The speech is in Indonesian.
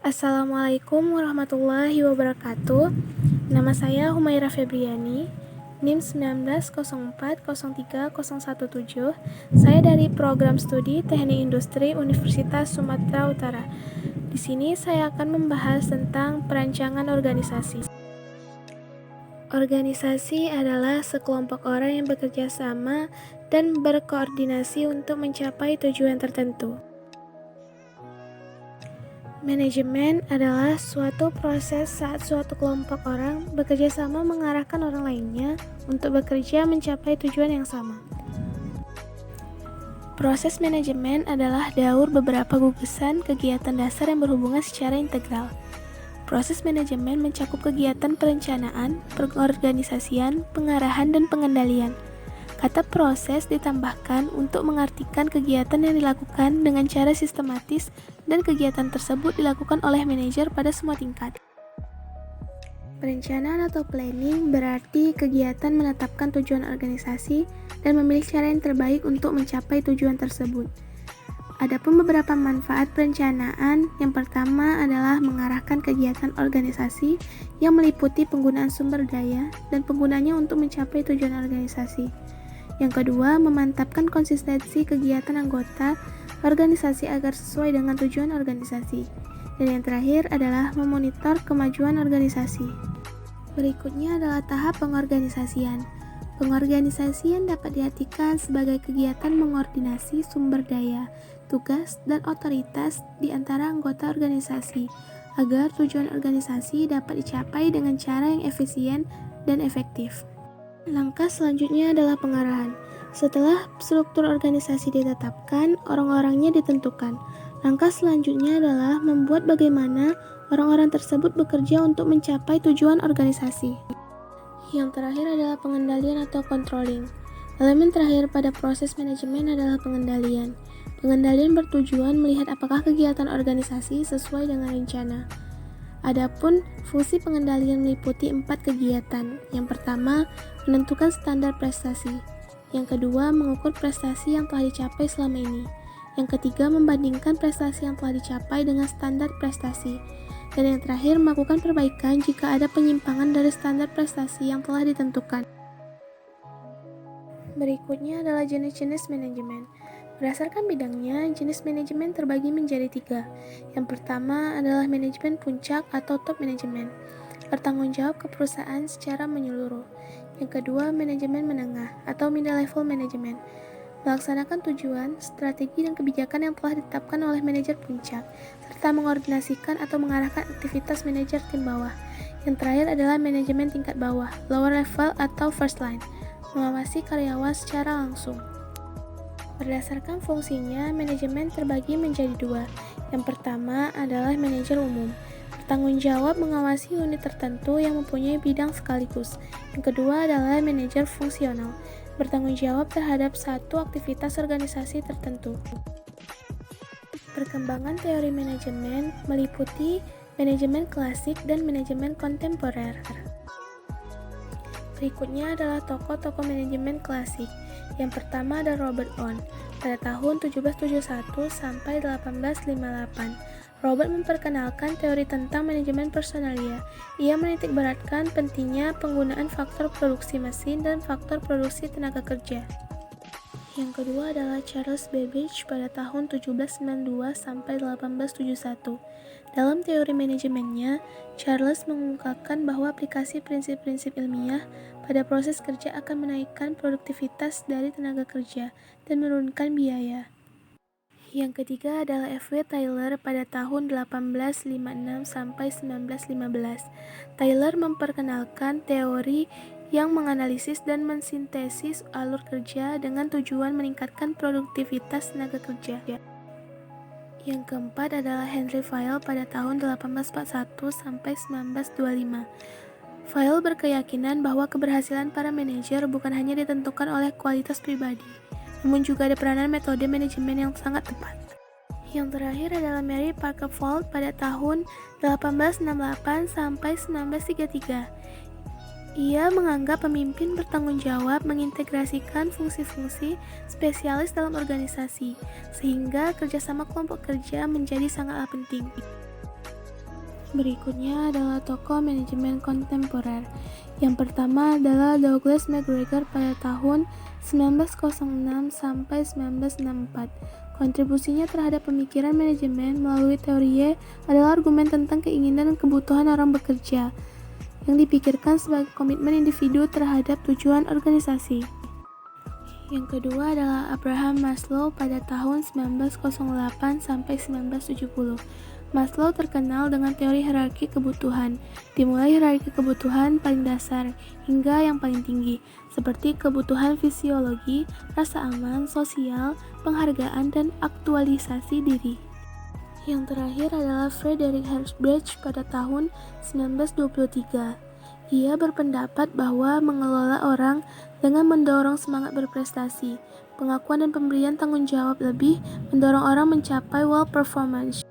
Assalamualaikum warahmatullahi wabarakatuh. Nama saya Humaira Febriani, NIM 1904030117. Saya dari Program Studi Teknik Industri Universitas Sumatera Utara. Di sini saya akan membahas tentang perancangan organisasi. Organisasi adalah sekelompok orang yang bekerja sama dan berkoordinasi untuk mencapai tujuan tertentu. Manajemen adalah suatu proses saat suatu kelompok orang bekerja sama mengarahkan orang lainnya untuk bekerja mencapai tujuan yang sama. Proses manajemen adalah daur beberapa gugusan kegiatan dasar yang berhubungan secara integral. Proses manajemen mencakup kegiatan perencanaan, pengorganisasian, pengarahan, dan pengendalian. Kata proses ditambahkan untuk mengartikan kegiatan yang dilakukan dengan cara sistematis dan kegiatan tersebut dilakukan oleh manajer pada semua tingkat. Perencanaan atau planning berarti kegiatan menetapkan tujuan organisasi dan memilih cara yang terbaik untuk mencapai tujuan tersebut. Adapun beberapa manfaat perencanaan, yang pertama adalah mengarahkan kegiatan organisasi yang meliputi penggunaan sumber daya dan penggunanya untuk mencapai tujuan organisasi. Yang kedua, memantapkan konsistensi kegiatan anggota organisasi agar sesuai dengan tujuan organisasi. Dan yang terakhir adalah memonitor kemajuan organisasi. Berikutnya adalah tahap pengorganisasian. Pengorganisasian dapat diartikan sebagai kegiatan mengordinasi sumber daya, tugas, dan otoritas di antara anggota organisasi agar tujuan organisasi dapat dicapai dengan cara yang efisien dan efektif. Langkah selanjutnya adalah pengarahan. Setelah struktur organisasi ditetapkan, orang-orangnya ditentukan. Langkah selanjutnya adalah membuat bagaimana orang-orang tersebut bekerja untuk mencapai tujuan organisasi. Yang terakhir adalah pengendalian atau controlling. Elemen terakhir pada proses manajemen adalah pengendalian. Pengendalian bertujuan melihat apakah kegiatan organisasi sesuai dengan rencana. Adapun fungsi pengendalian meliputi 4 kegiatan. Yang pertama, menentukan standar prestasi. Yang kedua, mengukur prestasi yang telah dicapai selama ini. Yang ketiga, membandingkan prestasi yang telah dicapai dengan standar prestasi. Dan yang terakhir, melakukan perbaikan jika ada penyimpangan dari standar prestasi yang telah ditentukan. Berikutnya adalah jenis-jenis manajemen. Berdasarkan bidangnya, jenis manajemen terbagi menjadi 3. Yang pertama adalah manajemen puncak atau top manajemen, bertanggung jawab ke perusahaan secara menyeluruh. Yang kedua, manajemen menengah atau middle level management, melaksanakan tujuan, strategi, dan kebijakan yang telah ditetapkan oleh manajer puncak, serta mengordinasikan atau mengarahkan aktivitas manajer tim bawah. Yang terakhir adalah manajemen tingkat bawah, lower level atau first line, mengawasi karyawan secara langsung. Berdasarkan fungsinya, manajemen terbagi menjadi 2. Yang pertama adalah manajer umum, bertanggung jawab mengawasi unit tertentu yang mempunyai bidang sekaligus. Yang kedua adalah manajer fungsional, bertanggung jawab terhadap satu aktivitas organisasi tertentu. Perkembangan teori manajemen meliputi manajemen klasik dan manajemen kontemporer. Berikutnya adalah tokoh-tokoh manajemen klasik. Yang pertama ada Robert Owen pada tahun 1771 sampai 1858. Robert memperkenalkan teori tentang manajemen personalia. Ia menitikberatkan pentingnya penggunaan faktor produksi mesin dan faktor produksi tenaga kerja. Yang kedua adalah Charles Babbage pada tahun 1792 sampai 1871. Dalam teori manajemennya, Charles mengungkapkan bahwa aplikasi prinsip-prinsip ilmiah pada proses kerja akan menaikkan produktivitas dari tenaga kerja dan menurunkan biaya. Yang ketiga adalah F.W. Taylor pada tahun 1856 sampai 1915. Taylor memperkenalkan teori yang menganalisis dan mensintesis alur kerja dengan tujuan meningkatkan produktivitas tenaga kerja. Yang keempat adalah Henry Fayol pada tahun 1841 sampai 1925. Fayol berkeyakinan bahwa keberhasilan para manajer bukan hanya ditentukan oleh kualitas pribadi, namun juga ada peranan metode manajemen yang sangat tepat. Yang terakhir adalah Mary Parker Folt pada tahun 1868 sampai 1933. Ia menganggap pemimpin bertanggung jawab mengintegrasikan fungsi-fungsi spesialis dalam organisasi, sehingga kerjasama kelompok kerja menjadi sangatlah penting. Berikutnya adalah tokoh manajemen kontemporer. Yang pertama adalah Douglas MacGregor pada tahun 1906 sampai 1964. Kontribusinya terhadap pemikiran manajemen melalui teorinya adalah argumen tentang keinginan dan kebutuhan orang bekerja yang dipikirkan sebagai komitmen individu terhadap tujuan organisasi. Yang kedua adalah Abraham Maslow pada tahun 1908 sampai 1970. Maslow terkenal dengan teori hierarki kebutuhan, dimulai hierarki kebutuhan paling dasar hingga yang paling tinggi, seperti kebutuhan fisiologi, rasa aman, sosial, penghargaan, dan aktualisasi diri. Yang terakhir adalah Frederick Herbst pada tahun 1923. Ia berpendapat bahwa mengelola orang dengan mendorong semangat berprestasi, pengakuan dan pemberian tanggung jawab lebih mendorong orang mencapai well performance.